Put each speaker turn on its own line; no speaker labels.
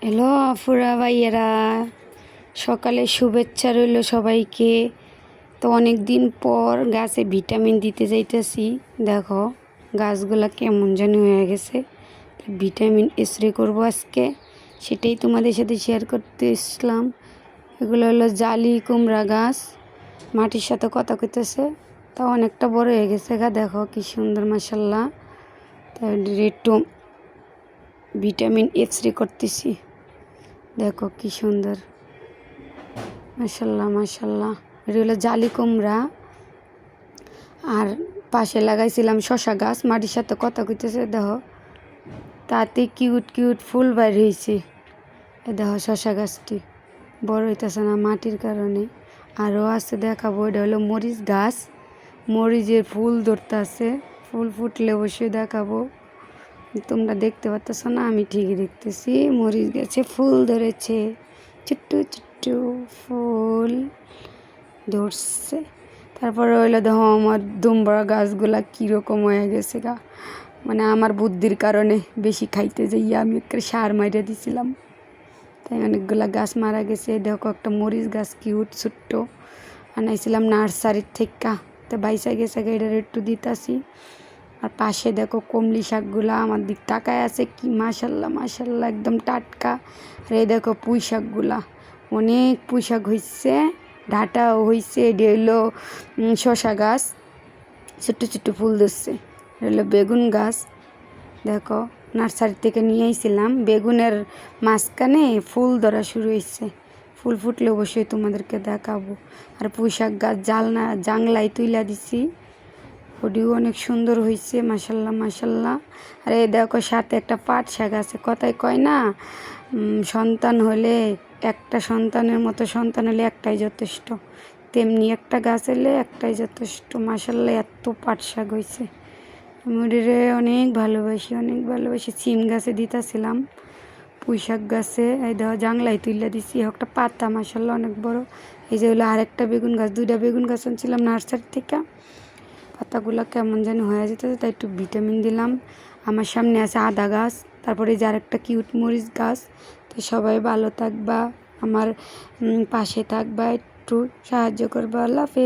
Hello আফুরা ভাইয়েরা, সকালে শুভেচ্ছা রইল সবাইকে। তো অনেক দিন পর গাছে ভিটামিন দিতে যাইতেছি। দেখো গাছগুলা কেমন জানি হয়ে গেছে। ভিটামিন স্প্রে করবো আজকে, সেটাই তোমাদের সাথে শেয়ার করতে ইসলাম। এগুলো হলো জালি কুমড়া গাছ, মাটির সাথে কথা কইতেছে। তা অনেকটা বড় হয়ে গেছে গা, দেখো কি সুন্দর মাশাল্লাহ। তাই একটু ভিটামিন স্প্রে করতেছি, দেখো কি সুন্দর মাশাল্লাহ মাশাল্লাহ। এটা হলো জালি কুমড়া। আর পাশে লাগাইছিলাম শশা গাছ, মাটির সাথে কথা কইতেছে। দেখো তাতে কিউট কিউট ফুল বাইর হয়েছে। দেখো শশা গাছটি বড় হইতেছে না মাটির কারণে। আরও আছে দেখাবো। এটা হলো মরিচ গাছ, মরিচের ফুল ধরতে আছে, ফুল ফুটলে অবশ্যই দেখাবো। তোমরা দেখতে পাচ্ছ না, আমি ঠিকই দেখতেছি। মরিচ গাছে ফুল ধরেছে, ছোট্ট ছোট্ট ফুল ধরছে। তারপরে হইলো দেখো আমার দুম্বরা গাছগুলা কীরকম হয়ে গেছে গা, মানে আমার বুদ্ধির কারণে বেশি খাইতে যাইয়া আমি একটা সার মাইরা দিছিলাম, তাই অনেকগুলা গাছ মারা গেছে। দেখো একটা মরিচ গাছ কিউট ছোট্ট আনাইছিলাম নার্সারির থেকে, তো বাইসা গেছে, এটার একটু দিতাছি। আর পাশে দেখো কমলি শাকগুলা আমার দিক তাকায় আছে, কি মাশাল্লাহ মাশাল্লাহ একদম টাটকা। আর এই দেখো পুঁই শাকগুলা, অনেক পুঁই শাক হয়েছে, ডাঁটাও হয়েছে। এটি হইলো শশা গাছ, ছোট্ট ছোট্ট ফুল ধরছে। এটা হলো বেগুন গাছ, দেখো নার্সারি থেকে নিয়ে আইছিলাম। বেগুনের মাঝখানে ফুল ধরা শুরু হয়েছে, ফুল ফুটলে অবশ্যই তোমাদেরকে দেখাবো। আর পুঁই শাক গাছ জাংলায় তুইলা দিছি, ওটিও অনেক সুন্দর হয়েছে মাশাল্লাহ মাশাল্লাহ। আর এই দেখো সাথে একটা পাট শাক আছে। কথায় কয় না, সন্তান হলে একটা সন্তানের মতো সন্তান হলে একটাই যথেষ্ট, তেমনি একটা গাছ হলে একটাই যথেষ্ট। মাশাল্লাহ এত পাট শাক হয়েছে, আমি ওটিরে অনেক ভালোবাসি অনেক ভালোবাসি। সিম গাছে দিতেছিলাম, পুঁই শাক গাছে এই দেখো জাংলায় তুইলা দিছি। একটা পাতা মাশাল্লাহ অনেক বড়। এই যে হলো আরেকটা বেগুন গাছ, 2টা বেগুন গাছ আনছিলাম নার্সারি থেকে। পাতাগুলো কেমন যেন হয়ে যেতেছে, তাই একটু ভিটামিন দিলাম। আমার সামনে আছে আদা গাছ, তারপরে যে আরেকটা কিউট মরিচ গাছ। তো সবাই ভালো থাকবা, আমার পাশে থাকবা, একটু সাহায্য করবা। আল্লাহ হাফেজ।